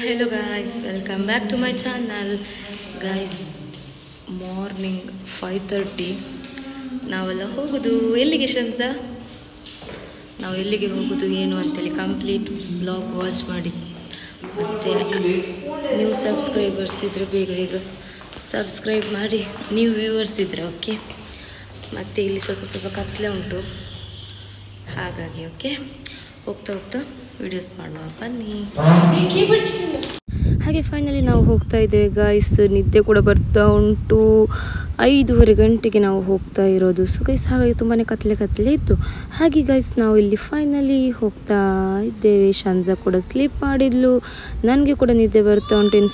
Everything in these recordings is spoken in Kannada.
Hello guys, welcome back to my channel. Guys, morning 5:30 ನಾವೆಲ್ಲ ಹೋಗೋದು ಎಲ್ಲಿಗೆ ಶಂಸ? ನಾವು ಎಲ್ಲಿಗೆ ಹೋಗೋದು ಏನು ಅಂತೇಳಿ ಕಂಪ್ಲೀಟ್ ಬ್ಲಾಗ್ ವಾಚ್ ಮಾಡಿ. ಮತ್ತು ನೀವು ಸಬ್ಸ್ಕ್ರೈಬರ್ಸ್ ಇದ್ದರೆ ಬೇಗ ಸಬ್ಸ್ಕ್ರೈಬ್ ಮಾಡಿ, ನೀವು ವ್ಯೂವರ್ಸ್ ಇದ್ದರೆ ಓಕೆ. ಮತ್ತು ಇಲ್ಲಿ ಸ್ವಲ್ಪ ಕತ್ತಲೆ ಉಂಟು, ಹಾಗಾಗಿ ಓಕೆ. ಹೋಗ್ತಾ ವಿಡಿಯೋಸ್ ಮಾಡುವ ಬನ್ನಿ. ಹಾಗೆ ಫೈನಲಿ ನಾವು ಹೋಗ್ತಾ ಇದ್ದೇವೆ ಗಾಯ್ಸ್. ನಿದ್ದೆ ಕೂಡ ಬರ್ತಾ ಉಂಟು. 5:30 ಗಂಟೆಗೆ ನಾವು ಹೋಗ್ತಾ ಇರೋದು. ಸೊ ಗೈಸ್ ಹಾಗಾಗಿ ತುಂಬಾ ಕತ್ಲೆ ಇತ್ತು. ಹಾಗೆ ಗೈಸ್ ನಾವು ಇಲ್ಲಿ ಫೈನಲಿ ಹೋಗ್ತಾ ಇದ್ದೇವೆ. ಶಂಜಾ ಕೂಡ ಸ್ಲೀಪ್ ಮಾಡಿದ್ಲು, ನನಗೆ ಕೂಡ ನಿದ್ದೆ ಬರ್ತಾ ಉಂಟು. ಇನ್ನು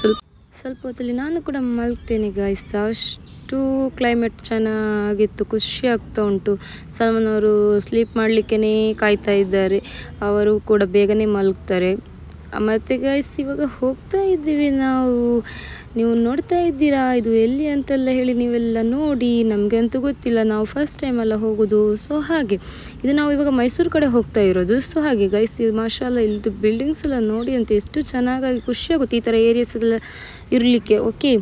ಸ್ವಲ್ಪ ಹೊತ್ತಲ್ಲಿ ನಾನು ಕೂಡ ಮಲ್ಗ್ತೇನೆ ಗಾಯ್ಸ್. ಅಷ್ಟು ಕ್ಲೈಮೇಟ್ ಚೆನ್ನಾಗಿತ್ತು, ಖುಷಿ ಆಗ್ತಾ ಉಂಟು. ಸಲ್ಮಾನ್ ಅವರು ಸ್ಲೀಪ್ ಮಾಡಲಿಕ್ಕೇ ಕಾಯ್ತಾ ಇದ್ದಾರೆ, ಅವರು ಕೂಡ ಬೇಗನೆ ಮಲಗ್ತಾರೆ. ಮತ್ತು ಗೈಸ್ ಇವಾಗ ಹೋಗ್ತಾ ಇದ್ದೀವಿ ನಾವು. ನೀವು ನೋಡ್ತಾ ಇದ್ದೀರಾ ಇದು ಎಲ್ಲಿ ಅಂತೆಲ್ಲ ಹೇಳಿ ನೀವೆಲ್ಲ ನೋಡಿ. ನಮಗಂತೂ ಗೊತ್ತಿಲ್ಲ, ನಾವು ಫಸ್ಟ್ ಟೈಮ್ ಎಲ್ಲ ಹೋಗೋದು. ಸೊ ಹಾಗೆ ಇದು ನಾವು ಇವಾಗ ಮೈಸೂರು ಕಡೆ ಹೋಗ್ತಾ ಇರೋದು. ಸೊ ಹಾಗೆ ಗೈಸ್ ಇದು ಮಾಷಾಲ್ಲ, ಇಲ್ಲದು ಬಿಲ್ಡಿಂಗ್ಸ್ ಎಲ್ಲ ನೋಡಿ ಅಂತ ಎಷ್ಟು ಚೆನ್ನಾಗಿ ಖುಷಿಯಾಗುತ್ತೆ ಈ ಥರ ಏರಿಯಾಸ್ ಎಲ್ಲ ಇರಲಿಕ್ಕೆ ಓಕೆ.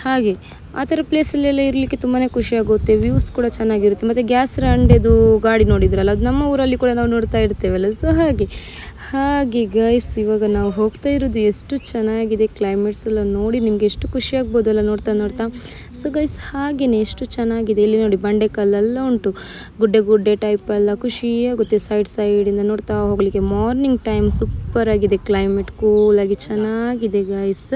ಹಾಗೆ ಆ ಥರ ಪ್ಲೇಸಲ್ಲೆಲ್ಲ ಇರಲಿಕ್ಕೆ ತುಂಬಾ ಖುಷಿಯಾಗುತ್ತೆ. ವ್ಯೂಸ್ ಕೂಡ ಚೆನ್ನಾಗಿರುತ್ತೆ. ಮತ್ತು ಗ್ಯಾಸ್ ರಂಡೆದು ಗಾಡಿ ನೋಡಿದ್ರಲ್ಲ, ಅದು ನಮ್ಮ ಊರಲ್ಲಿ ಕೂಡ ನಾವು ನೋಡ್ತಾ ಇರ್ತೇವಲ್ಲ. ಸೊ ಹಾಗೆ ಗೈಸ್ ಇವಾಗ ನಾವು ಹೋಗ್ತಾ ಇರೋದು. ಎಷ್ಟು ಚೆನ್ನಾಗಿದೆ ಕ್ಲೈಮೇಟ್ಸ್ ಎಲ್ಲ ನೋಡಿ, ನಿಮಗೆ ಎಷ್ಟು ಖುಷಿ ಆಗ್ಬೋದಲ್ಲ ನೋಡ್ತಾ. ಸೊ ಗೈಸ್ ಹಾಗೆಯೇ ಎಷ್ಟು ಚೆನ್ನಾಗಿದೆ. ಇಲ್ಲಿ ನೋಡಿ ಬಂಡೆಕಲ್ಲೆಲ್ಲ ಉಂಟು, ಗುಡ್ಡೆ ಟೈಪ್ ಎಲ್ಲ ಖುಷಿಯಾಗುತ್ತೆ. ಸೈಡಿಂದ ನೋಡ್ತಾ ಹೋಗಲಿಕ್ಕೆ. ಮಾರ್ನಿಂಗ್ ಟೈಮ್ ಸೂಪರ್ ಆಗಿದೆ, ಕ್ಲೈಮೇಟ್ ಕೂಲಾಗಿ ಚೆನ್ನಾಗಿದೆ ಗೈಸ್.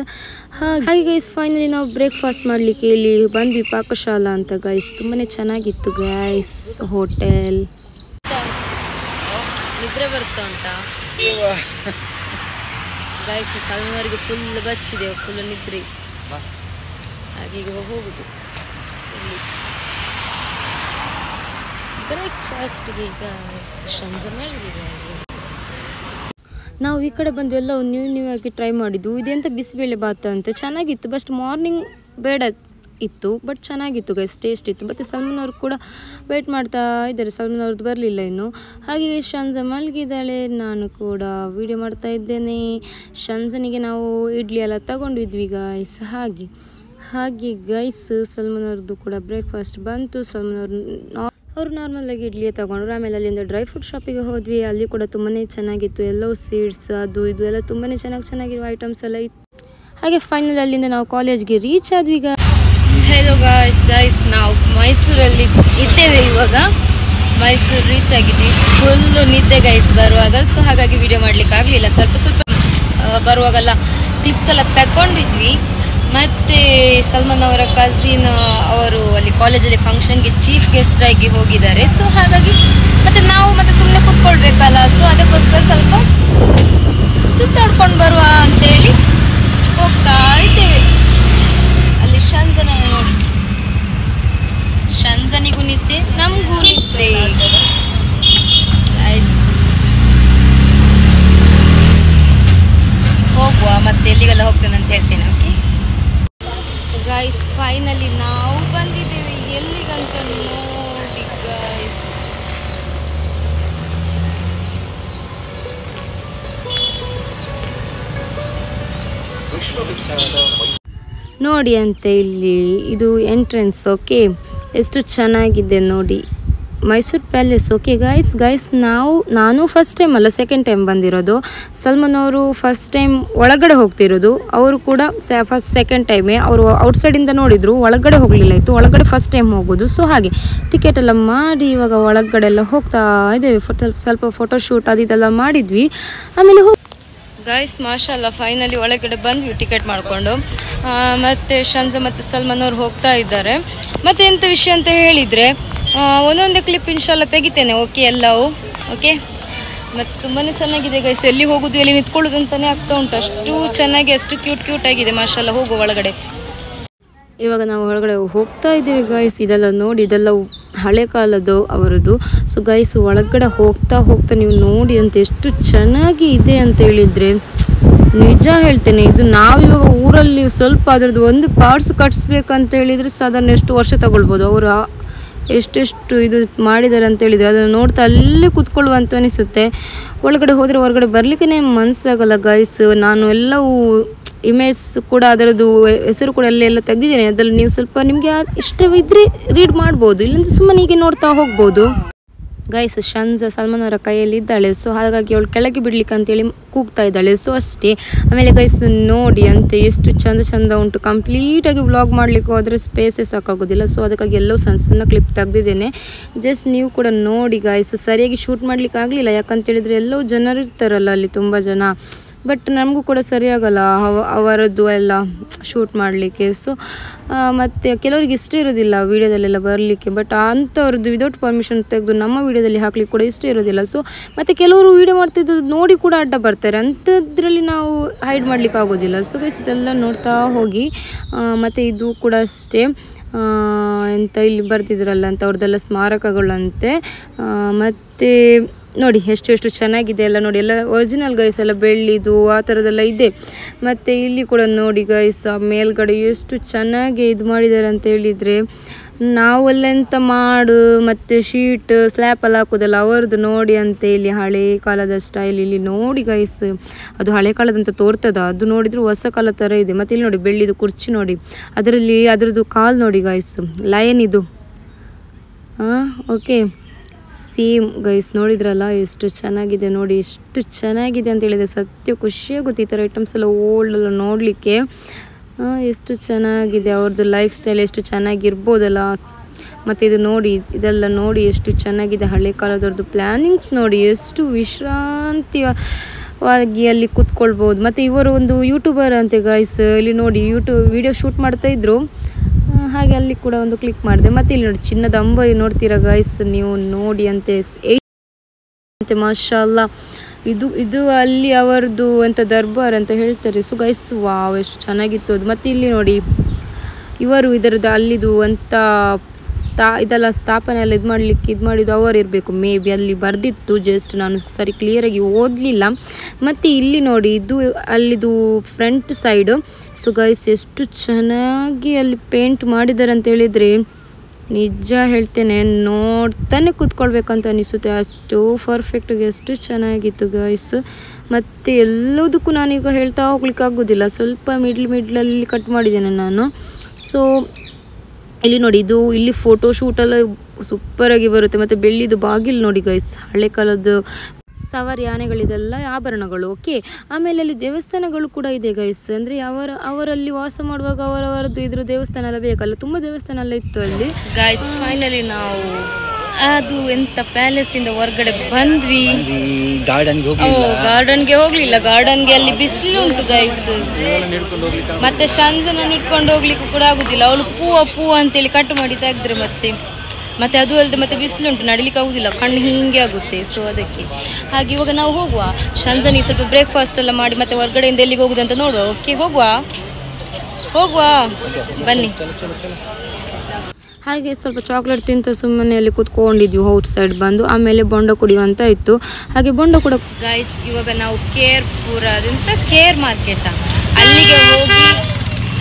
ಹಾಗೆ ಗೈಸ್ ಫೈನಲಿ ನಾವು ಬ್ರೇಕ್ಫಾಸ್ಟ್ ಮಾಡಲಿಕ್ಕೆ ಇಲ್ಲಿ ಬಂದ್ವಿ, ಪಾಕಶಾಲಾ ಅಂತ ಗೈಸ್. ತುಂಬಾ ಚೆನ್ನಾಗಿತ್ತು ಗೈಸ್ ಹೋಟೆಲ್. ನಿದ್ರೆ ಬರ್ತಾ ಉಂಟಾ ಗೈಸ್? ಸಲ್ಮಾನ್ವರೆಗೆ ಫುಲ್ ಬಚ್ಚಿದೆ, ಫುಲ್ ನಿದ್ರೆ. ಹಾಗೆ ಈಗ ಹೋಗುದು ಬ್ರೇಕ್ಫಾಸ್ಟ್ಗೆ. ಈಗ ಶಂಜಾ ಮಾಡಿದೆ. ನಾವು ಈ ಕಡೆ ಬಂದು ಎಲ್ಲ ನ್ಯೂ ಆಗಿ ಟ್ರೈ ಮಾಡಿದ್ದು. ಇದೆಂತ ಬಿಸಿಬೇಳೆ ಭಾತ ಅಂತ ಚೆನ್ನಾಗಿತ್ತು. ಬಟ್ ಮಾರ್ನಿಂಗ್ ಬೇಡ ಇತ್ತು, ಬಟ್ ಚೆನ್ನಾಗಿತ್ತು ಗೈಸ್, ಟೇಸ್ಟ್ ಇತ್ತು. ಮತ್ತು ಸಲ್ಮಾನ್ ಅವ್ರು ಕೂಡ ವೆಯ್ಟ್ ಮಾಡ್ತಾ ಇದ್ದಾರೆ, ಸಲ್ಮಾನ್ ಅವ್ರದ್ದು ಬರಲಿಲ್ಲ ಇನ್ನು. ಹಾಗೆ ಶಂಜಾ ಮಲಗಿದ್ದಾಳೆ, ನಾನು ಕೂಡ ವಿಡಿಯೋ ಮಾಡ್ತಾ ಇದ್ದೇನೆ. ಶಂಜನಿಗೆ ನಾವು ಇಡ್ಲಿ ಎಲ್ಲ ತಗೊಂಡಿದ್ವಿ ಗೈಸ್. ಹಾಗೆ ಗೈಸ್ ಸಲ್ಮಾನ್ ಅವ್ರದ್ದು ಕೂಡ ಬ್ರೇಕ್ಫಾಸ್ಟ್ ಬಂತು. ಸಲ್ಮಾನ್ ಅವರು ನಾರ್ಮಲಾಗಿ ಇಡ್ಲಿಯೇ ತಗೊಂಡ್ರು. ಆಮೇಲೆ ಅಲ್ಲಿಂದ ಡ್ರೈ ಫ್ರೂಟ್ ಶಾಪಿಗೆ ಹೋದ್ವಿ. ಅಲ್ಲಿ ಕೂಡ ತುಂಬಾ ಚೆನ್ನಾಗಿತ್ತು. ಎಲ್ಲವೂ ಸೀಡ್ಸ್ ಅದು ಇದು ಎಲ್ಲ ತುಂಬಾ ಚೆನ್ನಾಗಿರುವ ಐಟಮ್ಸ್ ಎಲ್ಲ ಇತ್ತು. ಹಾಗೆ ಫೈನಲ್ ಅಲ್ಲಿಂದ ನಾವು ಕಾಲೇಜ್ಗೆ ರೀಚ್ ಆದ್ವಿ. ಹೆಲೋ ಗಾಯ್ಸ್ ನಾವು ಮೈಸೂರಲ್ಲಿ ಇದ್ದೇವೆ ಇವಾಗ. ಮೈಸೂರು ರೀಚ್ ಆಗಿದ್ವಿ. ಫುಲ್ಲು ನಿದ್ದೆ ಗೈಸ್ ಬರುವಾಗ. ಸೊ ಹಾಗಾಗಿ ವಿಡಿಯೋ ಮಾಡ್ಲಿಕ್ಕೆ ಆಗಲಿಲ್ಲ. ಸ್ವಲ್ಪ ಬರುವಾಗೆಲ್ಲ ಕ್ಲಿಪ್ಸ್ ಎಲ್ಲ ತಗೊಂಡಿದ್ವಿ. ಮತ್ತು ಸಲ್ಮಾನ್ ಅವರ ಕಸಿನ್ ಅವರು ಅಲ್ಲಿ ಕಾಲೇಜಲ್ಲಿ ಫಂಕ್ಷನ್ಗೆ ಚೀಫ್ ಗೆಸ್ಟ್ ಆಗಿ ಹೋಗಿದ್ದಾರೆ. ಸೊ ಹಾಗಾಗಿ ನಾವು ಸುಮ್ಮನೆ ಕೂತ್ಕೊಳ್ಬೇಕಲ್ಲ. ಸೊ ಅದಕ್ಕೋಸ್ಕರ ಸ್ವಲ್ಪ ಸುತ್ತಾಡ್ಕೊಂಡು ಬರುವ ಅಂತೇಳಿ ಹೋಗ್ತಾ ಇದ್ದೇವೆ. ಅಲ್ಲಿ ಶಂಜನ ನೋಡಿ, ಶಂಜನಿಗೂ ನಿದ್ದೆ, ನಮಗೂ ನಿದ್ದೆ. ಹೋಗುವ, ಮತ್ತೆ ಎಲ್ಲಿಗೆಲ್ಲ ಹೋಗ್ತೇನೆ ಅಂತ ಹೇಳ್ತೇನೆ ಓಕೆ ಗೈಸ್. ಫೈನಲಿ ನಾವು ಬಂದಿದ್ದೇವೆ ಎಲ್ಲಿಗಂತ ನೋಡಿ ಗೈಸ್. ನೋಡಿ ಅಂತೆ ಇಲ್ಲಿ ಇದು ಎಂಟ್ರೆನ್ಸ್ ಓಕೆ. ಎಷ್ಟು ಚೆನ್ನಾಗಿದೆ ನೋಡಿ, ಮೈಸೂರು ಪ್ಯಾಲೇಸ್ ಓಕೆ ಗೈಸ್. ನಾನು ಫಸ್ಟ್ ಟೈಮ್ ಅಲ್ಲ, ಸೆಕೆಂಡ್ ಟೈಮ್ ಬಂದಿರೋದು. ಸಲ್ಮಾನ್ ಅವರು ಫಸ್ಟ್ ಟೈಮ್ ಒಳಗಡೆ ಹೋಗ್ತಿರೋದು, ಅವರು ಕೂಡ ಸೆಕೆಂಡ್ ಟೈಮೇ. ಅವರು ಔಟ್ಸೈಡಿಂದ ನೋಡಿದ್ರು, ಒಳಗಡೆ ಹೋಗಲಿಲ್ಲ ಇತ್ತು. ಒಳಗಡೆ ಫಸ್ಟ್ ಟೈಮ್ ಹೋಗೋದು. ಸೊ ಹಾಗೆ ಟಿಕೆಟ್ ಎಲ್ಲ ಮಾಡಿ ಇವಾಗ ಒಳಗಡೆ ಎಲ್ಲ ಹೋಗ್ತಾ ಇದ್ದೇವೆ. ಸ್ವಲ್ಪ ಫೋಟೋಶೂಟ್ ಅದೆಲ್ಲ ಮಾಡಿದ್ವಿ. ಆಮೇಲೆ ಗೈಸ್ ಮಾಷಾಲ್ಲ ಫೈನಲಿ ಒಳಗಡೆ ಬಂದ್ವಿ ಟಿಕೆಟ್ ಮಾಡಿಕೊಂಡು. ಮತ್ತು ಶಂಜಾ ಮತ್ತು ಸಲ್ಮಾನ್ ಅವ್ರು ಹೋಗ್ತಾ ಇದ್ದಾರೆ. ಮತ್ತು ಎಂಥ ವಿಷಯ ಅಂತ ಹೇಳಿದರೆ, ಒಂದೊಂದೇ ಕ್ಲಿಪ್ ಇನ್ಶಾಲ್ಲ ತೆಗಿತೇನೆ ಓಕೆ ಎಲ್ಲವೂ ಓಕೆ. ಮತ್ತು ತುಂಬಾ ಚೆನ್ನಾಗಿದೆ ಗೈಸ್. ಎಲ್ಲಿ ಹೋಗೋದು ಎಲ್ಲಿ ನಿಂತ್ಕೊಳ್ಳೋದು ಅಂತಲೇ ಆಗ್ತಾ ಉಂಟು. ಅಷ್ಟು ಚೆನ್ನಾಗಿ, ಅಷ್ಟು ಕ್ಯೂಟ್ ಆಗಿದೆ ಮಾಷಾಲ್ಲ. ಹೋಗೋ ಒಳಗಡೆ. ಇವಾಗ ನಾವು ಒಳಗಡೆ ಹೋಗ್ತಾ ಇದ್ದೀವಿ ಗೈಸ್. ಇದೆಲ್ಲ ನೋಡಿ, ಇದೆಲ್ಲ ಹಳೆ ಕಾಲದ್ದು ಅವರದ್ದು. ಸೊ ಗೈಸ್ ಒಳಗಡೆ ಹೋಗ್ತಾ ನೀವು ನೋಡಿ ಅಂತ ಎಷ್ಟು ಚೆನ್ನಾಗಿ ಇದೆ ಅಂತ ಹೇಳಿದರೆ ನಿಜ ಹೇಳ್ತೇನೆ. ಇದು ನಾವಿವಾಗ ಊರಲ್ಲಿ ಸ್ವಲ್ಪ ಅದರದ್ದು ಒಂದು ಪಾರ್ಟ್ಸ್ ಕಟ್ಸ್ಬೇಕಂತ ಹೇಳಿದರೆ ಸಾಧಾರಣ ಎಷ್ಟು ವರ್ಷ ತಗೊಳ್ಬೋದು. ಅವರು ಎಷ್ಟೆಷ್ಟು ಇದು ಮಾಡಿದ್ದಾರೆ ಅಂತ ಹೇಳಿದರೆ ಅದನ್ನು ನೋಡ್ತಾ ಅಲ್ಲೇ ಕೂತ್ಕೊಳ್ಳುವಂತ ಅನಿಸುತ್ತೆ. ಒಳಗಡೆ ಹೋದರೆ ಹೊರಗಡೆ ಬರಲಿಕ್ಕೆ ಮನಸ್ಸಾಗಲ್ಲ ಗೈಸ್. ನಾನು ಎಲ್ಲವೂ ಇಮೇಜ್ ಕೂಡ ಅದರದ್ದು ಹೆಸರು ಕೂಡ ಎಲ್ಲ ತೆಗೆದಿದ್ದೇನೆ. ಅದರಲ್ಲಿ ನೀವು ಸ್ವಲ್ಪ ನಿಮಗೆ ಇಷ್ಟವಿದ್ದರೆ ರೀಡ್ ಮಾಡ್ಬೋದು, ಇಲ್ಲಾಂದರೆ ಸುಮ್ಮನೆ ಹೀಗೆ ನೋಡ್ತಾ ಹೋಗ್ಬೋದು. ಗೈಸ್ ಶನ್ಸ ಸಲ್ಮಾನ್ ಅವರ ಕೈಯಲ್ಲಿ ಇದ್ದಾಳೆ, ಸೊ ಹಾಗಾಗಿ ಅವಳು ಕೆಳಗೆ ಬಿಡ್ಲಿಕ್ಕೆ ಅಂತೇಳಿ ಕೂಗ್ತಾ ಇದ್ದಾಳೆ. ಸೊ ಅಷ್ಟೇ. ಆಮೇಲೆ ಗೈಸ್ ನೋಡಿ ಅಂತೆ ಎಷ್ಟು ಚಂದ ಉಂಟು. ಕಂಪ್ಲೀಟಾಗಿ ವ್ಲಾಗ್ ಮಾಡಲಿಕ್ಕೆ ಹೋದರೆ ಸ್ಪೇಸೇ ಸಾಕಾಗೋದಿಲ್ಲ. ಸೊ ಅದಕ್ಕಾಗಿ ಎಲ್ಲೋ ಸಣ್ಣ ಕ್ಲಿಪ್ ತೆಗೆದಿದ್ದೇನೆ. ಜಸ್ಟ್ ನೀವು ಕೂಡ ನೋಡಿ ಗೈಸ್. ಸರಿಯಾಗಿ ಶೂಟ್ ಮಾಡಲಿಕ್ಕೆ ಆಗಲಿಲ್ಲ, ಯಾಕಂತೇಳಿದರೆ ಎಲ್ಲವೂ ಜನರು ಇರ್ತಾರಲ್ಲ ಅಲ್ಲಿ ತುಂಬ ಜನ. ಬಟ್ ನಮಗೂ ಕೂಡ ಸರಿಯಾಗಲ್ಲ ಅವರದ್ದು ಎಲ್ಲ ಶೂಟ್ ಮಾಡಲಿಕ್ಕೆ. ಸೊ ಮತ್ತು ಕೆಲವರಿಗೆ ಇಷ್ಟ ಇರೋದಿಲ್ಲ ವೀಡಿಯೋದಲ್ಲೆಲ್ಲ ಬರಲಿಕ್ಕೆ. ಬಟ್ ಅಂಥವ್ರದ್ದು ವಿದೌಟ್ ಪರ್ಮಿಷನ್ ತೆಗೆದು ನಮ್ಮ ವೀಡಿಯೋದಲ್ಲಿ ಹಾಕ್ಲಿಕ್ಕೆ ಕೂಡ ಇಷ್ಟ ಇರೋದಿಲ್ಲ. ಸೊ ಮತ್ತು ಕೆಲವರು ವೀಡಿಯೋ ಮಾಡ್ತಿದ್ದು ನೋಡಿ ಕೂಡ ಅಡ್ಡ ಬರ್ತಾರೆ, ಅಂಥದ್ರಲ್ಲಿ ನಾವು ಹೈಡ್ ಮಾಡಲಿಕ್ಕೆ ಆಗೋದಿಲ್ಲ. ಸೊ ಗೈಸ್ ಇದೆಲ್ಲ ನೋಡ್ತಾ ಹೋಗಿ. ಮತ್ತು ಇದು ಕೂಡ ಅಷ್ಟೇ, ಎಂತ ಇಲ್ಲಿ ಬರ್ತಿದ್ರಲ್ಲ ಅಂತ ಅವ್ರದ್ದೆಲ್ಲ ಸ್ಮಾರಕಗಳಂತೆ. ಮತ್ತು ನೋಡಿ ಎಷ್ಟು ಚೆನ್ನಾಗಿದೆ ಎಲ್ಲ ನೋಡಿ, ಎಲ್ಲ ಒರಿಜಿನಲ್ ಗೈಸ್, ಎಲ್ಲ ಬೆಳ್ಳಿದು ಆ ಥರದ್ದೆಲ್ಲ ಇದೆ. ಮತ್ತು ಇಲ್ಲಿ ಕೂಡ ನೋಡಿ ಗೈಸ್ ಮೇಲ್ಗಡೆ ಎಷ್ಟು ಚೆನ್ನಾಗಿ ಇದು ಮಾಡಿದ್ದಾರೆ ಅಂತ ಹೇಳಿದರೆ, ನಾವೆಲ್ಲ ಎಂತ ಮಾಡು ಮತ್ತು ಶೀಟ್ ಸ್ಲ್ಯಾಪ್ ಎಲ್ಲ ಹಾಕೋದಲ್ಲ ಅವರದ್ದು ನೋಡಿ ಅಂತ. ಇಲ್ಲಿ ಹಳೆ ಕಾಲದ ಸ್ಟೈಲ್ ಇಲ್ಲಿ ನೋಡಿ ಗೈಸ್, ಅದು ಹಳೆ ಕಾಲದಂತ ತೋರ್ತದ, ಅದು ನೋಡಿದ್ರು ಹೊಸ ಕಾಲ ಥರ ಇದೆ. ಮತ್ತು ಇಲ್ಲಿ ನೋಡಿ ಬೆಳ್ಳಿದು ಕುರ್ಚಿ ನೋಡಿ, ಅದರಲ್ಲಿ ಅದರದ್ದು ಕಾಲು ನೋಡಿ ಗೈಸ್, ಲಯನ್ ಇದು. ಓಕೆ ಸೇಮ್ ಗೈಸ್, ನೋಡಿದ್ರಲ್ಲ ಎಷ್ಟು ಚೆನ್ನಾಗಿದೆ ನೋಡಿ, ಎಷ್ಟು ಚೆನ್ನಾಗಿದೆ ಅಂತ ಹೇಳಿದರೆ ಸತ್ಯ ಖುಷಿಯಾಗುತ್ತೆ ಈ ಥರ ಐಟಮ್ಸ್ ಎಲ್ಲ ಓಲ್ಡ್ ಎಲ್ಲ ನೋಡಲಿಕ್ಕೆ. ಎಷ್ಟು ಚೆನ್ನಾಗಿದೆ ಅವ್ರದ್ದು ಲೈಫ್ ಸ್ಟೈಲ್, ಎಷ್ಟು ಚೆನ್ನಾಗಿರ್ಬೋದಲ್ಲ. ಮತ್ತು ಇದು ನೋಡಿ, ಇದೆಲ್ಲ ನೋಡಿ ಎಷ್ಟು ಚೆನ್ನಾಗಿದೆ ಹಳೆ ಕಾಲದವ್ರದ್ದು ಪ್ಲ್ಯಾನಿಂಗ್ಸ್ ನೋಡಿ, ಎಷ್ಟು ವಿಶ್ರಾಂತಿಯಾಗಿ ಅಲ್ಲಿ ಕೂತ್ಕೊಳ್ಬೋದು. ಮತ್ತು ಇವರು ಒಂದು ಯೂಟ್ಯೂಬರ್ ಅಂತೆ ಗೈಸ್. ಇಲ್ಲಿ ನೋಡಿ ವಿಡಿಯೋ ಶೂಟ್ ಮಾಡ್ತಾಯಿದ್ರು, ಹಾಗೆ ಅಲ್ಲಿ ಕೂಡ ಒಂದು ಕ್ಲಿಕ್ ಮಾಡಿದೆ. ಮತ್ತು ಇಲ್ಲಿ ನೋಡಿ ಚಿನ್ನದ ಅಂಬ ನೋಡ್ತೀರಾ ಗೈಸ್ ನೀವು, ನೋಡಿ ಅಂತೆ ಮಾಷಾಲ್ಲ. ಇದು ಅಲ್ಲಿ ಅವರದ್ದು ಎಂಥ ದರ್ಬಾರ್ ಅಂತ ಹೇಳ್ತಾರೆ. ಸೊ ಗೈಸ್ ವಾವ್ ಎಷ್ಟು ಚೆನ್ನಾಗಿತ್ತು ಅದು. ಮತ್ತು ಇಲ್ಲಿ ನೋಡಿ ಇವರು ಇದರದ್ದು ಅಲ್ಲಿದು ಅಂತ ಇದೆಲ್ಲ ಸ್ಥಾಪನೆ ಎಲ್ಲ ಇದು ಮಾಡಿದ್ದು ಅವರು ಇರಬೇಕು ಮೇ ಬಿ, ಅಲ್ಲಿ ಬರೆದಿತ್ತು. ಜಸ್ಟ್ ನಾನು ಸರಿ ಕ್ಲಿಯರಾಗಿ ಓದಲಿಲ್ಲ. ಮತ್ತು ಇಲ್ಲಿ ನೋಡಿ ಇದು ಅಲ್ಲಿದು ಫ್ರಂಟ್ ಸೈಡು. ಸೊ ಗೈಸ್ ಎಷ್ಟು ಚೆನ್ನಾಗಿ ಅಲ್ಲಿ ಪೇಂಟ್ ಮಾಡಿದ್ದಾರೆ ಅಂತ ಹೇಳಿದರೆ ನಿಜ ಹೇಳ್ತೇನೆ, ನೋಡ್ತಾನೆ ಕೂತ್ಕೊಳ್ಬೇಕಂತ ಅನಿಸುತ್ತೆ, ಅಷ್ಟು ಪರ್ಫೆಕ್ಟಾಗಿ ಎಷ್ಟು ಚೆನ್ನಾಗಿತ್ತು ಗೈಸ್. ಮತ್ತು ಎಲ್ಲದಕ್ಕೂ ನಾನೀಗ ಹೇಳ್ತಾ ಹೋಗ್ಲಿಕ್ಕೆ ಆಗೋದಿಲ್ಲ, ಸ್ವಲ್ಪ ಮಿಡ್ಲಲ್ಲಿ ಕಟ್ ಮಾಡಿದ್ದೇನೆ ನಾನು. ಸೊ ಇಲ್ಲಿ ನೋಡಿ ಇಲ್ಲಿ ಫೋಟೋ ಶೂಟೆಲ್ಲ ಸೂಪರಾಗಿ ಬರುತ್ತೆ. ಮತ್ತು ಬೆಳ್ಳಿದು ಬಾಗಿಲು ನೋಡಿ ಗೈಸ್, ಹಳೆ ಕಾಲದ ಸವಾರಿ ಆನೆಗಳಿದೆಲ್ಲ ಆಭರಣಗಳು. ಓಕೆ, ಆಮೇಲೆ ಅಲ್ಲಿ ದೇವಸ್ಥಾನಗಳು ಕೂಡ ಇದೆ ಗೈಸ್. ಅಂದರೆ ಅವರಲ್ಲಿ ವಾಸ ಮಾಡುವಾಗ ಅವರವರದ್ದು ಇದ್ರ ದೇವಸ್ಥಾನ ಎಲ್ಲ ಬೇಕಲ್ಲ, ತುಂಬ ದೇವಸ್ಥಾನ ಎಲ್ಲ ಇತ್ತು ಅಲ್ಲಿ ಗೈಸ್. ಫೈನಲಿ ನಾವು ಅದು ಎಂತ ಪ್ಯಾಲೇಸ್ ಇಂದ ಹೊರಗಡೆ ಬಂದ್ವಿ. ಗಾರ್ಡನ್ಗೆ ಹೋಗ್ಲಿಲ್ಲ, ಗಾರ್ಡನ್ಗೆ ಅಲ್ಲಿ ಬಿಸಿಲು ಉಂಟು ಗೈಸ್. ಮತ್ತೆ ಶಂಜನನ್ನು ಇಟ್ಕೊಂಡು ಹೋಗ್ಲಿಕ್ಕೂ ಕೂಡ ಆಗುದಿಲ್ಲ, ಅವಳು ಪೂ ಅಂತೇಳಿ ಕಟ್ ಮಾಡಿ ತೆಗೆದ್ರೆ ಮತ್ತೆ ಅದು ಅಲ್ಲದೆ ಮತ್ತೆ ಬಿಸಿಲುಂಟು, ನಡಿಲಿಕ್ಕೆ ಆಗುದಿಲ್ಲ, ಕಣ್ಣು ಹೀಗೆ ಆಗುತ್ತೆ. ಸೊ ಅದಕ್ಕೆ ಹಾಗೆ ಇವಾಗ ನಾವು ಹೋಗುವ, ಶಂಜನಿಗೆ ಸ್ವಲ್ಪ ಬ್ರೇಕ್ಫಾಸ್ಟ್ ಎಲ್ಲ ಮಾಡಿ ಮತ್ತೆ ಹೊರಗಡೆಯಿಂದ ಎಲ್ಲಿಗೆ ಹೋಗುದಂತ ನೋಡುವ. ಓಕೆ ಹೋಗುವ ಬನ್ನಿ. ಹಾಗೆ ಸ್ವಲ್ಪ ಚಾಕ್ಲೇಟ್ ತಿಂತ ಸುಮ್ಮನೆ ಅಲ್ಲಿ ಕೂತ್ಕೊಂಡಿದ್ವಿ ಔಟ್ ಸೈಡ್ ಬಂದು. ಆಮೇಲೆ ಬೊಂಡ ಕುಡಿಯುವಂತ ಇತ್ತು, ಹಾಗೆ ಬೊಂಡ ಕೂಡ ಗೈಸ್. ಇವಾಗ ನಾವು ಕೇರ್ ಮಾರ್ಕೆಟ್ ಅಲ್ಲಿಗೆ ಹೋಗಿ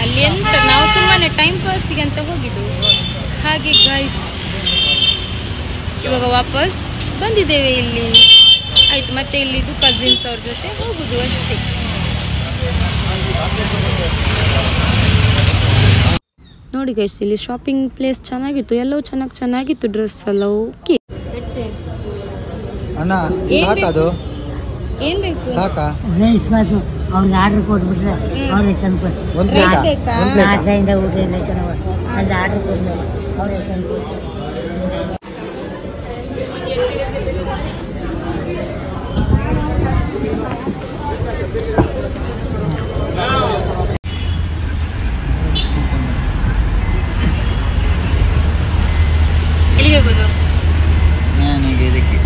ಅಲ್ಲಿ ಎಂತ ನಾವು ಸುಮ್ಮನೆ ಟೈಮ್ ಪಾಸಿಗೆ ಅಂತ ಹೋಗಿದ್ದು. ಹಾಗೆ ಗೈಸ್ ಇವಾಗ ವಾಪಸ್ ಬಂದಿದ್ದೇವೆ ಇಲ್ಲಿ ಆಯ್ತು. ಮತ್ತೆ ಇಲ್ಲಿದ್ದು ಕಸಿನ್ಸ್ ಅವ್ರ ಜೊತೆ ಹೋಗುದು ಅಷ್ಟೇ. ನೋಡಿ ಗೈಸ್ ಇಲ್ಲಿ ಶಾಪಿಂಗ್ ಪ್ಲೇಸ್ ಚೆನ್ನಾಗಿತ್ತು, ಎಲ್ಲವೂ ಚೆನ್ನಾಗಿತ್ತು, ಡ್ರೆಸ್ ಎಲ್ಲ. ಓಕೆ ಏನ್ ಬೇಕು ಅವ್ರಿಗೆ ಆರ್ಡರ್ ಕೊಟ್ಬಿಟ್ರೆ ಅವ್ರೇ ತಂದ್ಕೊಡ್ತಾರೆ. ಊಟ ಎಲ್ಲ ಅಲ್ಲಿ ಆರ್ಡರ್ ಕೊಡ್ತಾರೆ, ಅವರೇ ತಂದ್ಕೊಡ್ತಾರೆ. ಎಲ್ಲಿಗೆ ಹೋಗೋದು? ನಾನೀಗ ಇದಕ್ಕೆ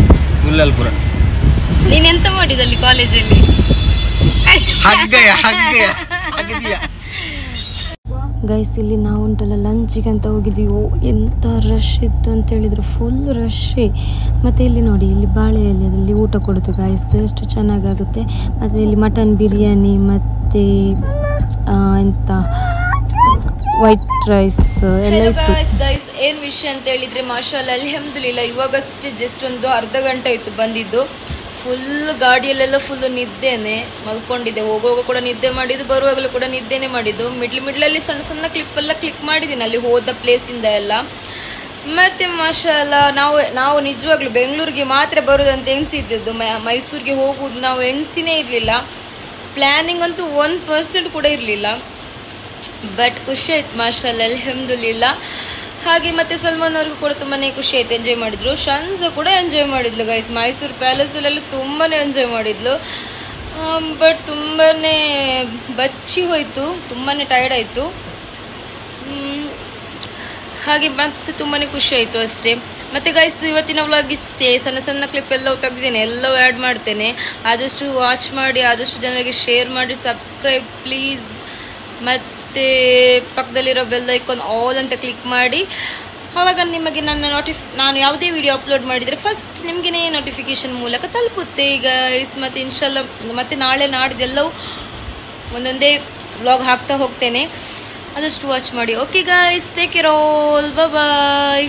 ಗುಲ್ಲಲ್ಪುರ. ನೀನೆಂತ ಮಾಡಿದಲ್ಲಿ ಕಾಲೇಜಲ್ಲಿ? ಗೈಸ್ ಇಲ್ಲಿ ನಾವು ಉಂಟಲ್ಲ ಲಂಚಿಗೆ ಅಂತ ಹೋಗಿದ್ವಿ. ಎಂಥ ರಶ್ ಇತ್ತು ಅಂತ ಹೇಳಿದ್ರು, ಫುಲ್ ರಶ್ಶೇ. ಮತ್ತು ಇಲ್ಲಿ ನೋಡಿ ಇಲ್ಲಿ ಬಾಳೆ ಎಲೆಯಲ್ಲಿ ಊಟ ಕೊಡೋದು ಗೈಸ್, ಎಷ್ಟು ಚೆನ್ನಾಗಾಗುತ್ತೆ. ಮತ್ತು ಇಲ್ಲಿ ಮಟನ್ ಬಿರಿಯಾನಿ ಮತ್ತು ಎಂಥ ವೈಟ್ ರೈಸ್ ಎಲ್ಲ ಇತ್ತು. ಗೈಸ್ ಏನ್ ವಿಷಯ ಅಂತ ಹೇಳಿದ್ರೆ ಮಾಶಾಅಲ್ಲಾ ಅಲ್ಹಮ್ದುಲಿಲ್ಲಾ ಇವಾಗಷ್ಟೇ ಜಸ್ಟ್ ಒಂದು ಅರ್ಧ ಗಂಟೆ ಆಯ್ತು ಬಂದಿದ್ದು. ಫುಲ್ ಗಾಡಿಯಲ್ಲೆಲ್ಲ ಫುಲ್ ನಿದ್ದೆನೆ ಮಲ್ಕೊಂಡಿದ್ದೆ. ಹೋಗುವಾಗ ಕೂಡ ನಿದ್ದೆ ಮಾಡಿದ್ದು, ಬರುವಾಗಲೂ ಕೂಡ ನಿದ್ದೆನೆ ಮಾಡಿದ್ದು. ಮಿಡ್ಲಲ್ಲಿ ಸಣ್ಣ ಸಣ್ಣ ಕ್ಲಿಪ್ ಎಲ್ಲ ಕ್ಲಿಕ್ ಮಾಡಿದ್ದೀನಿ ಅಲ್ಲಿ ಹೋದ ಪ್ಲೇಸ್ ಇಂದ ಎಲ್ಲ. ಮತ್ತೆ ಮಾಶಾಅಲ್ಲಾ ನಾವು ನಿಜವಾಗ್ಲೂ ಬೆಂಗಳೂರಿಗೆ ಮಾತ್ರ ಬರುದಂತ ಎನ್ಸಿದ್ದು, ಮೈಸೂರಿಗೆ ಹೋಗುದು ನಾವು ಎನ್ಸಿನೇ ಇರ್ಲಿಲ್ಲ. ಪ್ಲಾನಿಂಗ್ ಅಂತೂ 1% ಕೂಡ ಇರ್ಲಿಲ್ಲ. ಬಟ್ ಖುಷಿ ಆಯ್ತು ಮಾಶಾಅಲ್ಲಾ ಅಲ್ಹಮ್ದುಲಿಲ್ಲಾ. ಹಾಗೆ ಮತ್ತೆ ಸಲ್ಮಾನ್ ಅವ್ರಿಗೂ ಕೂಡ ತುಂಬಾನೇ ಖುಷಿ ಆಯ್ತು, ಎಂಜಾಯ್ ಮಾಡಿದ್ರು. ಶನ್ಸ ಕೂಡ ಎಂಜಾಯ್ ಮಾಡಿದ್ಲು ಗೈಸ್. ಮೈಸೂರು ಪ್ಯಾಲೇಸ್ ಅಲ್ಲೆಲ್ಲ ತುಂಬಾನೇ ಎಂಜಾಯ್ ಮಾಡಿದ್ಲು. ಬಟ್ ತುಂಬಾನೇ ಬಚ್ಚಿ ಹೋಯ್ತು, ತುಂಬಾನೇ ಟೈರ್ಡ್ ಆಯ್ತು. ಹಾಗೆ ಮತ್ತೆ ತುಂಬಾನೇ ಖುಷಿ ಆಯ್ತು ಅಷ್ಟೇ. ಮತ್ತೆ ಗೈಸ್ ಇವತ್ತಿನ ವ್ಲಾಗ್ ಇಷ್ಟೇ. ಸಣ್ಣ ಸಣ್ಣ ಕ್ಲಿಪ್ ಎಲ್ಲ ತೆಗೆದಿದ್ದೇನೆ, ಎಲ್ಲವೂ ಆ್ಯಡ್ ಮಾಡ್ತೇನೆ. ಆದಷ್ಟು ವಾಚ್ ಮಾಡಿ, ಆದಷ್ಟು ಜನರಿಗೆ ಶೇರ್ ಮಾಡಿ, ಸಬ್ಸ್ಕ್ರೈಬ್ ಪ್ಲೀಸ್. ಮತ್ತೆ ಪಕ್ಕದಲ್ಲಿರೋ ಬೆಲ್ ಐಕಾನ್ ಆಲ್ ಅಂತ ಕ್ಲಿಕ್ ಮಾಡಿ. ಆವಾಗ ನಿಮಗೆ ನಾನು ಯಾವುದೇ ವಿಡಿಯೋ ಅಪ್ಲೋಡ್ ಮಾಡಿದರೆ ಫಸ್ಟ್ ನಿಮಗೇನೆ ನೋಟಿಫಿಕೇಶನ್ ಮೂಲಕ ತಲುಪುತ್ತೆ ಗೈಸ್. ಮತ್ತೆ ಇನ್ಶಾಲ್ಲ ಮತ್ತೆ ನಾಳೆ ನಾಡಿದ್ದೆಲ್ಲವೂ ಒಂದೊಂದೇ ವ್ಲಾಗ್ ಹಾಕ್ತಾ ಹೋಗ್ತೇನೆ. ಆದಷ್ಟು ವಾಚ್ ಮಾಡಿ. Okay guys, take care all, ಬಾಯ್.